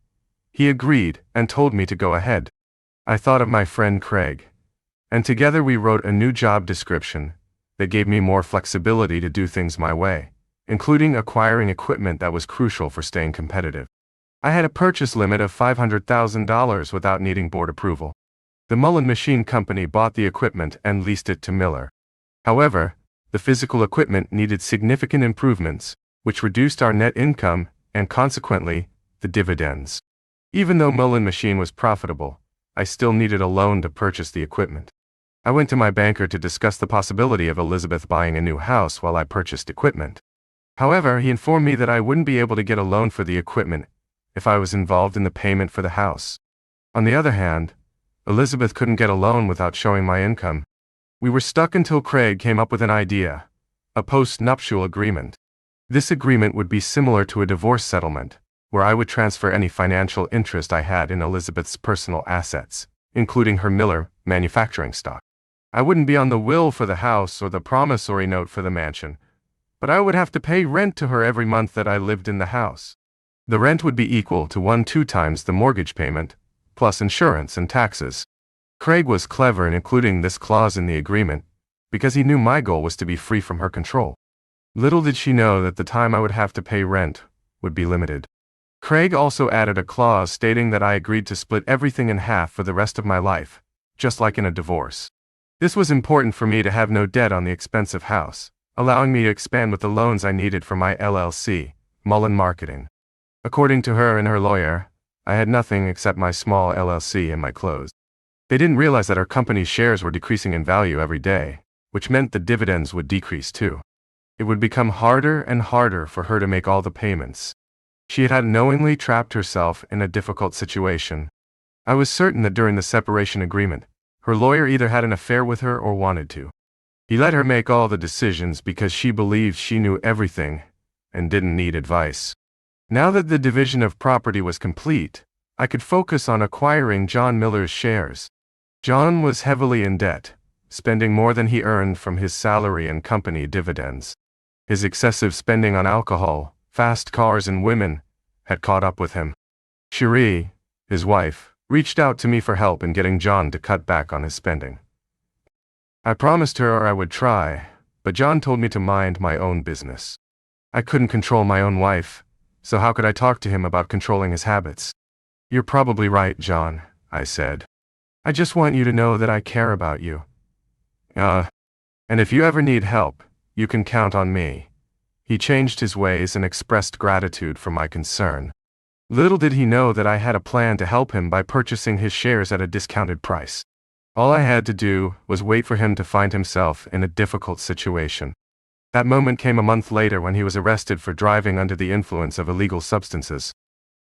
he agreed and told me to go ahead. I thought of my friend Craig, and together we wrote a new job description that gave me more flexibility to do things my way, including acquiring equipment that was crucial for staying competitive. I had a purchase limit of $500,000 without needing board approval. The Mullen Machine Company bought the equipment and leased it to Miller. However, the physical equipment needed significant improvements, which reduced our net income and consequently, the dividends. Even though Mullen Machine was profitable, I still needed a loan to purchase the equipment. I went to my banker to discuss the possibility of Elizabeth buying a new house while I purchased equipment. However, he informed me that I wouldn't be able to get a loan for the equipment if I was involved in the payment for the house. On the other hand, Elizabeth couldn't get a loan without showing my income. We were stuck until Craig came up with an idea, a post-nuptial agreement. This agreement would be similar to a divorce settlement, where I would transfer any financial interest I had in Elizabeth's personal assets, including her Miller Manufacturing stock. I wouldn't be on the will for the house or the promissory note for the mansion, but I would have to pay rent to her every month that I lived in the house. The rent would be equal to 1-2 times the mortgage payment, plus insurance and taxes. Craig was clever in including this clause in the agreement, because he knew my goal was to be free from her control. Little did she know that the time I would have to pay rent would be limited. Craig also added a clause stating that I agreed to split everything in half for the rest of my life, just like in a divorce. This was important for me to have no debt on the expensive house, allowing me to expand with the loans I needed for my LLC, Mullen Marketing. According to her and her lawyer, I had nothing except my small LLC and my clothes. They didn't realize that our company's shares were decreasing in value every day, which meant the dividends would decrease too. It would become harder and harder for her to make all the payments. She had unknowingly trapped herself in a difficult situation. I was certain that during the separation agreement, her lawyer either had an affair with her or wanted to. He let her make all the decisions because she believed she knew everything and didn't need advice. Now that the division of property was complete, I could focus on acquiring John Miller's shares. John was heavily in debt, spending more than he earned from his salary and company dividends. His excessive spending on alcohol, fast cars and women had caught up with him. Cherie, his wife, reached out to me for help in getting John to cut back on his spending. I promised her I would try, but John told me to mind my own business. I couldn't control my own wife, so how could I talk to him about controlling his habits? You're probably right, John, I said. I just want you to know that I care about you. And if you ever need help, you can count on me." He changed his ways and expressed gratitude for my concern. Little did he know that I had a plan to help him by purchasing his shares at a discounted price. All I had to do was wait for him to find himself in a difficult situation. That moment came a month later when he was arrested for driving under the influence of illegal substances.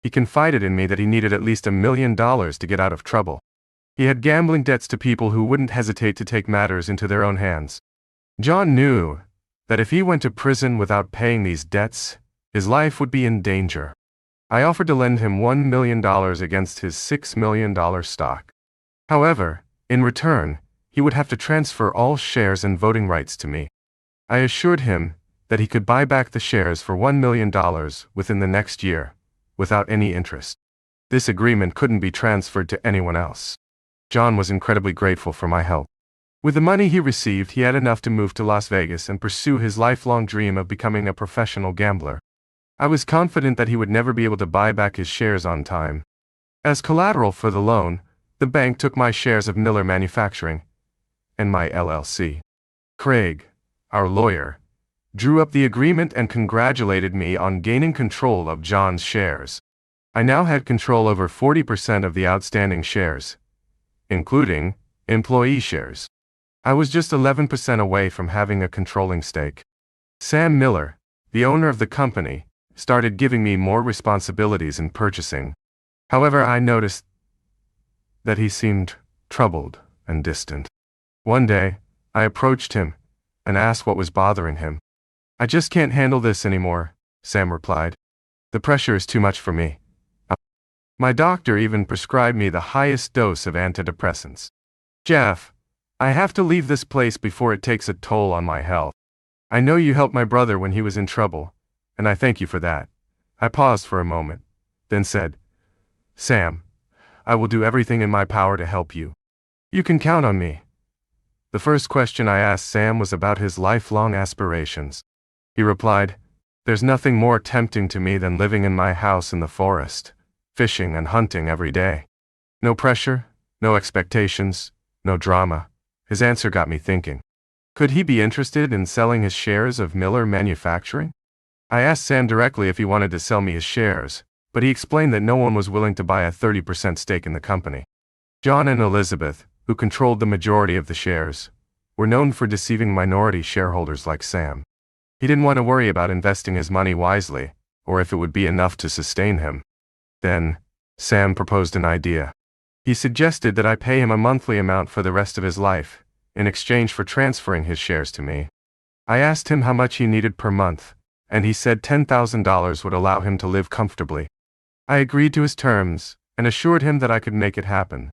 He confided in me that he needed at least $1 million to get out of trouble. He had gambling debts to people who wouldn't hesitate to take matters into their own hands. John knew that if he went to prison without paying these debts, his life would be in danger. I offered to lend him $1 million against his $6 million stock. However, in return, he would have to transfer all shares and voting rights to me. I assured him that he could buy back the shares for $1 million within the next year, without any interest. This agreement couldn't be transferred to anyone else. John was incredibly grateful for my help. With the money he received, he had enough to move to Las Vegas and pursue his lifelong dream of becoming a professional gambler. I was confident that he would never be able to buy back his shares on time. As collateral for the loan, the bank took my shares of Miller Manufacturing and my LLC. Craig, our lawyer, drew up the agreement and congratulated me on gaining control of John's shares. I now had control over 40% of the outstanding shares, including employee shares. I was just 11% away from having a controlling stake. Sam Miller, the owner of the company, started giving me more responsibilities in purchasing. However, I noticed that he seemed troubled and distant. One day, I approached him and asked what was bothering him. "I just can't handle this anymore," Sam replied. "The pressure is too much for me. My doctor even prescribed me the highest dose of antidepressants. Jeff, I have to leave this place before it takes a toll on my health. I know you helped my brother when he was in trouble, and I thank you for that." I paused for a moment, then said, "Sam, I will do everything in my power to help you. You can count on me." The first question I asked Sam was about his lifelong aspirations. He replied, "There's nothing more tempting to me than living in my house in the forest, fishing and hunting every day. No pressure, no expectations, no drama." His answer got me thinking. Could he be interested in selling his shares of Miller Manufacturing? I asked Sam directly if he wanted to sell me his shares, but he explained that no one was willing to buy a 30% stake in the company. John and Elizabeth, who controlled the majority of the shares, were known for deceiving minority shareholders like Sam. He didn't want to worry about investing his money wisely, or if it would be enough to sustain him. Then, Sam proposed an idea. He suggested that I pay him a monthly amount for the rest of his life, in exchange for transferring his shares to me. I asked him how much he needed per month, and he said $10,000 would allow him to live comfortably. I agreed to his terms, and assured him that I could make it happen.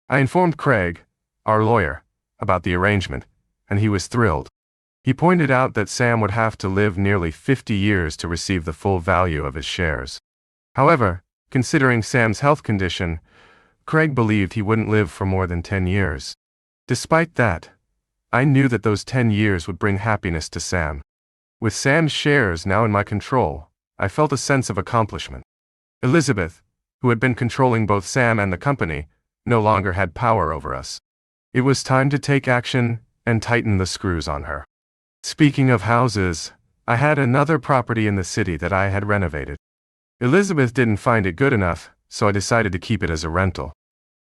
I informed Craig, our lawyer, about the arrangement, and he was thrilled. He pointed out that Sam would have to live nearly 50 years to receive the full value of his shares. However, considering Sam's health condition, Craig believed he wouldn't live for more than 10 years. Despite that, I knew that those 10 years would bring happiness to Sam. With Sam's shares now in my control, I felt a sense of accomplishment. Elizabeth, who had been controlling both Sam and the company, no longer had power over us. It was time to take action and tighten the screws on her. Speaking of houses, I had another property in the city that I had renovated. Elizabeth didn't find it good enough, so I decided to keep it as a rental.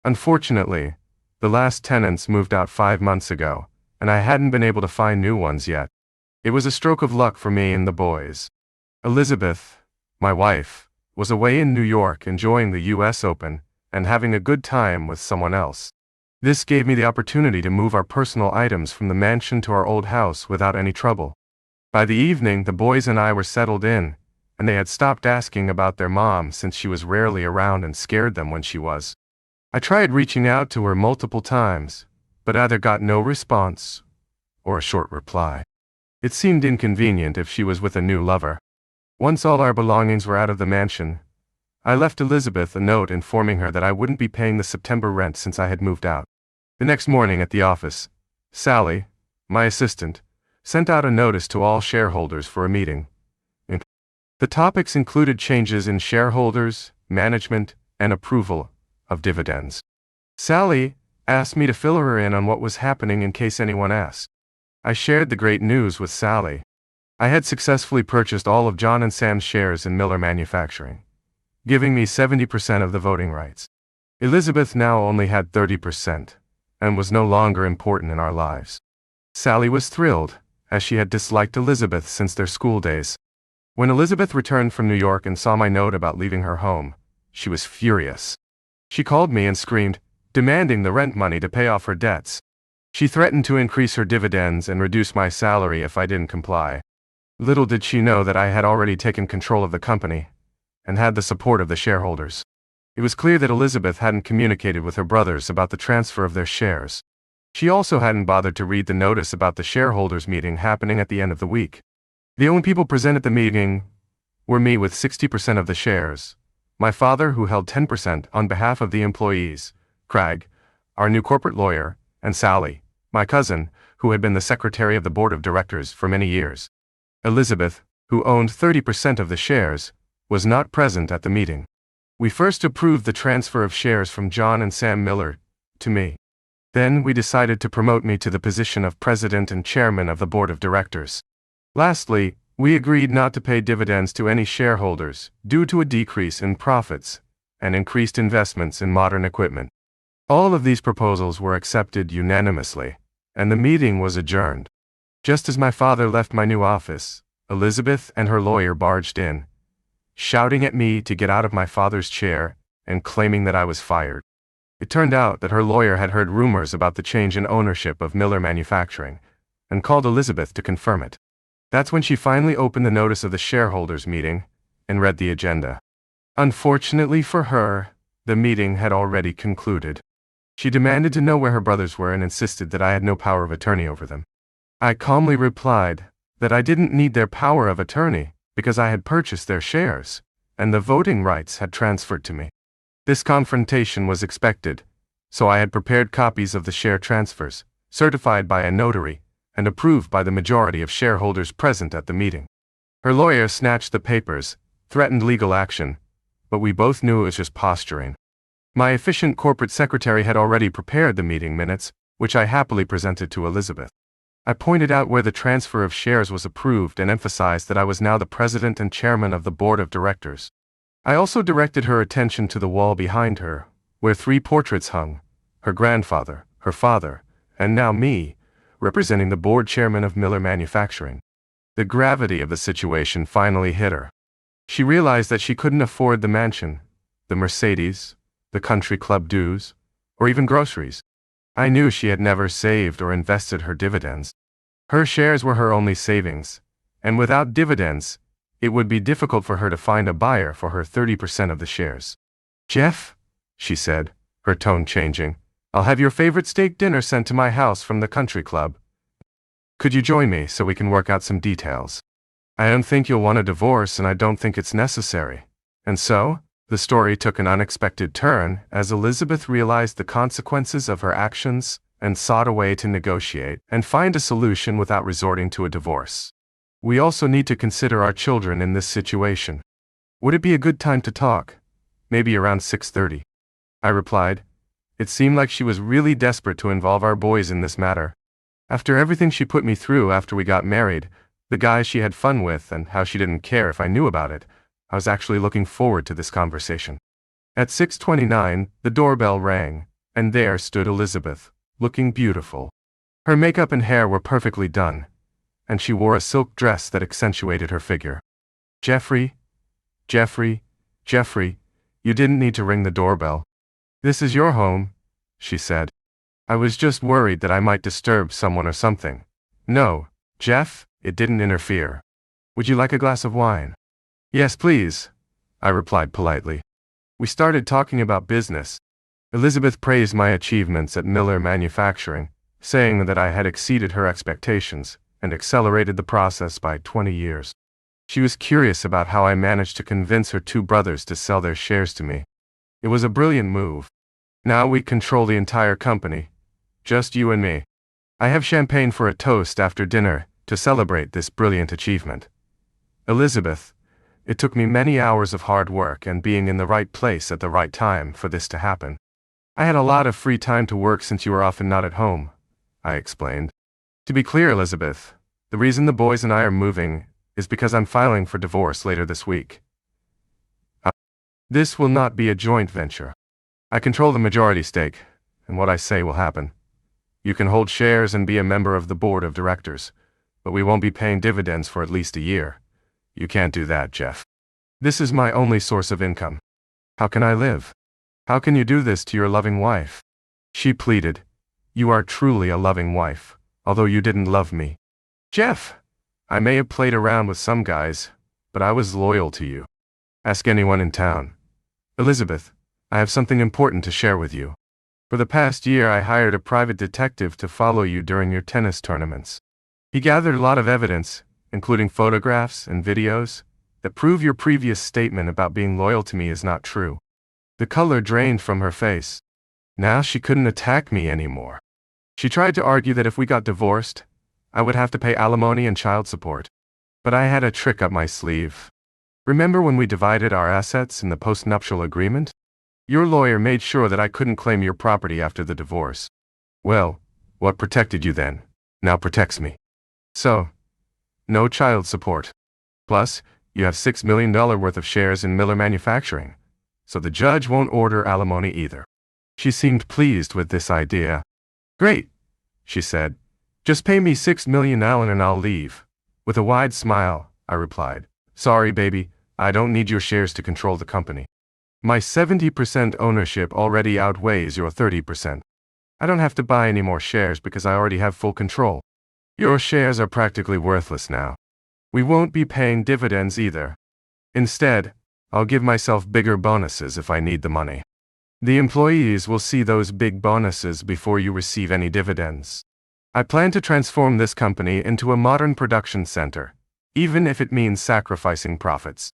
Unfortunately, the last tenants moved out 5 months ago, and I hadn't been able to find new ones yet. It was a stroke of luck for me and the boys. Elizabeth, my wife, was away in New York enjoying the US Open and having a good time with someone else. This gave me the opportunity to move our personal items from the mansion to our old house without any trouble. By the evening, the boys and I were settled in, and they had stopped asking about their mom since she was rarely around and scared them when she was. I tried reaching out to her multiple times, but either got no response or a short reply. It seemed inconvenient if she was with a new lover. Once all our belongings were out of the mansion, I left Elizabeth a note informing her that I wouldn't be paying the September rent since I had moved out. The next morning at the office, Sally, my assistant, sent out a notice to all shareholders for a meeting. The topics included changes in shareholders, management, and approval of dividends. Sally asked me to fill her in on what was happening in case anyone asked. I shared the great news with Sally. I had successfully purchased all of John and Sam's shares in Miller Manufacturing, giving me 70% of the voting rights. Elizabeth now only had 30%, and was no longer important in our lives. Sally was thrilled, as she had disliked Elizabeth since their school days. When Elizabeth returned from New York and saw my note about leaving her home, she was furious. She called me and screamed, demanding the rent money to pay off her debts. She threatened to increase her dividends and reduce my salary if I didn't comply. Little did she know that I had already taken control of the company, and had the support of the shareholders. It was clear that Elizabeth hadn't communicated with her brothers about the transfer of their shares. She also hadn't bothered to read the notice about the shareholders' meeting happening at the end of the week. The only people present at the meeting were me with 60% of the shares, my father who held 10% on behalf of the employees, Craig, our new corporate lawyer, and Sally, my cousin, who had been the secretary of the board of directors for many years. Elizabeth, who owned 30% of the shares, was not present at the meeting. We first approved the transfer of shares from John and Sam Miller to me. Then we decided to promote me to the position of president and chairman of the board of directors. Lastly, we agreed not to pay dividends to any shareholders due to a decrease in profits and increased investments in modern equipment. All of these proposals were accepted unanimously, and the meeting was adjourned. Just as my father left my new office, Elizabeth and her lawyer barged in, shouting at me to get out of my father's chair and claiming that I was fired. It turned out that her lawyer had heard rumors about the change in ownership of Miller Manufacturing and called Elizabeth to confirm it. That's when she finally opened the notice of the shareholders' meeting and read the agenda. Unfortunately for her, the meeting had already concluded. She demanded to know where her brothers were and insisted that I had no power of attorney over them. I calmly replied that I didn't need their power of attorney because I had purchased their shares, and the voting rights had transferred to me. This confrontation was expected, so I had prepared copies of the share transfers, certified by a notary, and approved by the majority of shareholders present at the meeting. Her lawyer snatched the papers, threatened legal action, but we both knew it was just posturing. My efficient corporate secretary had already prepared the meeting minutes, which I happily presented to Elizabeth. I pointed out where the transfer of shares was approved and emphasized that I was now the president and chairman of the board of directors. I also directed her attention to the wall behind her, where 3 portraits hung, her grandfather, her father, and now me, representing the board chairman of Miller Manufacturing. The gravity of the situation finally hit her. She realized that she couldn't afford the mansion, the Mercedes, the country club dues, or even groceries. I knew she had never saved or invested her dividends. Her shares were her only savings, and without dividends, it would be difficult for her to find a buyer for her 30% of the shares. "Jeff," she said, her tone changing, "I'll have your favorite steak dinner sent to my house from the country club. Could you join me so we can work out some details? I don't think you'll want a divorce and I don't think it's necessary." And so, the story took an unexpected turn as Elizabeth realized the consequences of her actions and sought a way to negotiate and find a solution without resorting to a divorce. We also need to consider our children in this situation. Would it be a good time to talk? Maybe around 6:30. I replied. It seemed like she was really desperate to involve our boys in this matter. After everything she put me through after we got married, the guys she had fun with and how she didn't care if I knew about it, I was actually looking forward to this conversation. At 6:29, the doorbell rang, and there stood Elizabeth, looking beautiful. Her makeup and hair were perfectly done, and she wore a silk dress that accentuated her figure. Jeffrey, you didn't need to ring the doorbell. This is your home," she said. "I was just worried that I might disturb someone or something." "No, Jeff," it didn't interfere. "Would you like a glass of wine?" "Yes, please," I replied politely. We started talking about business. Elizabeth praised my achievements at Miller Manufacturing, saying that I had exceeded her expectations and accelerated the process by 20 years. She was curious about how I managed to convince her 2 brothers to sell their shares to me. It was a brilliant move. Now we control the entire company, just you and me. I have champagne for a toast after dinner to celebrate this brilliant achievement. Elizabeth, it took me many hours of hard work and being in the right place at the right time for this to happen. I had a lot of free time to work since you were often not at home, I explained. To be clear, Elizabeth, the reason the boys and I are moving is because I'm filing for divorce later this week. This will not be a joint venture. I control the majority stake, and what I say will happen. You can hold shares and be a member of the board of directors, but we won't be paying dividends for at least a year. You can't do that, Jeff. This is my only source of income. How can I live? How can you do this to your loving wife? She pleaded. You are truly a loving wife, although you didn't love me. Jeff, I may have played around with some guys, but I was loyal to you. Ask anyone in town. Elizabeth, I have something important to share with you. For the past year, I hired a private detective to follow you during your tennis tournaments. He gathered a lot of evidence, including photographs and videos, that prove your previous statement about being loyal to me is not true. The color drained from her face. Now she couldn't attack me anymore. She tried to argue that if we got divorced, I would have to pay alimony and child support. But I had a trick up my sleeve. Remember when we divided our assets in the post-nuptial agreement? Your lawyer made sure that I couldn't claim your property after the divorce. Well, what protected you then, now protects me. So, no child support. Plus, you have $6 million worth of shares in Miller Manufacturing, so the judge won't order alimony either. She seemed pleased with this idea. Great, she said. Just pay me $6 million now and I'll leave. With a wide smile, I replied. Sorry, baby, I don't need your shares to control the company. My 70% ownership already outweighs your 30%. I don't have to buy any more shares because I already have full control. Your shares are practically worthless now. We won't be paying dividends either. Instead, I'll give myself bigger bonuses if I need the money. The employees will see those big bonuses before you receive any dividends. I plan to transform this company into a modern production center, even if it means sacrificing profits.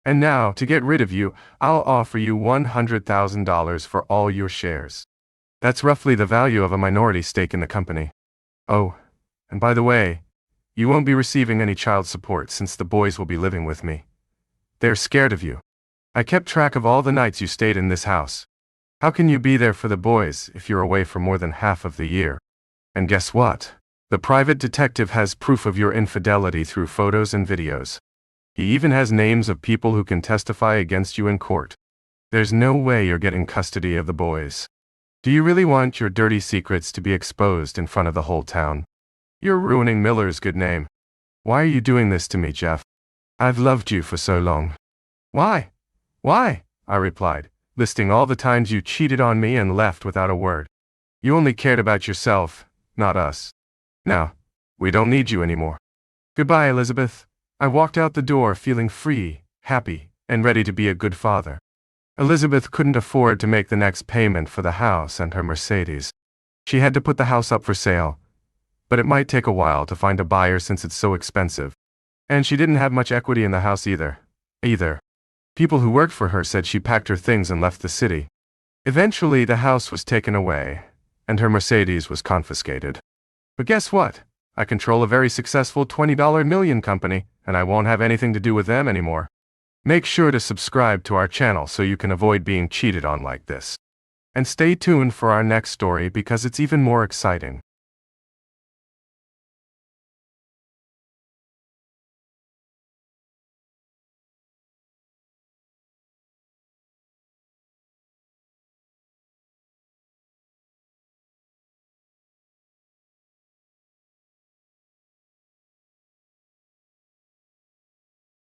And now, to get rid of you, I'll offer you $100,000 for all your shares. That's roughly the value of a minority stake in the company. Oh, and by the way, you won't be receiving any child support since the boys will be living with me. They're scared of you. I kept track of all the nights you stayed in this house. How can you be there for the boys if you're away for more than half of the year? And guess what? The private detective has proof of your infidelity through photos and videos. He even has names of people who can testify against you in court. There's no way you're getting custody of the boys. Do you really want your dirty secrets to be exposed in front of the whole town? You're ruining Miller's good name. Why are you doing this to me, Jeff? I've loved you for so long. Why? Why? I replied, listing all the times you cheated on me and left without a word. You only cared about yourself, not us. Now, we don't need you anymore. Goodbye, Elizabeth. I walked out the door feeling free, happy, and ready to be a good father. Elizabeth couldn't afford to make the next payment for the house and her Mercedes. She had to put the house up for sale, but it might take a while to find a buyer since it's so expensive. And she didn't have much equity in the house either. People who worked for her said she packed her things and left the city. Eventually, the house was taken away, and her Mercedes was confiscated. But guess what? I control a very successful $20 million company, and I won't have anything to do with them anymore. Make sure to subscribe to our channel so you can avoid being cheated on like this. And stay tuned for our next story because it's even more exciting.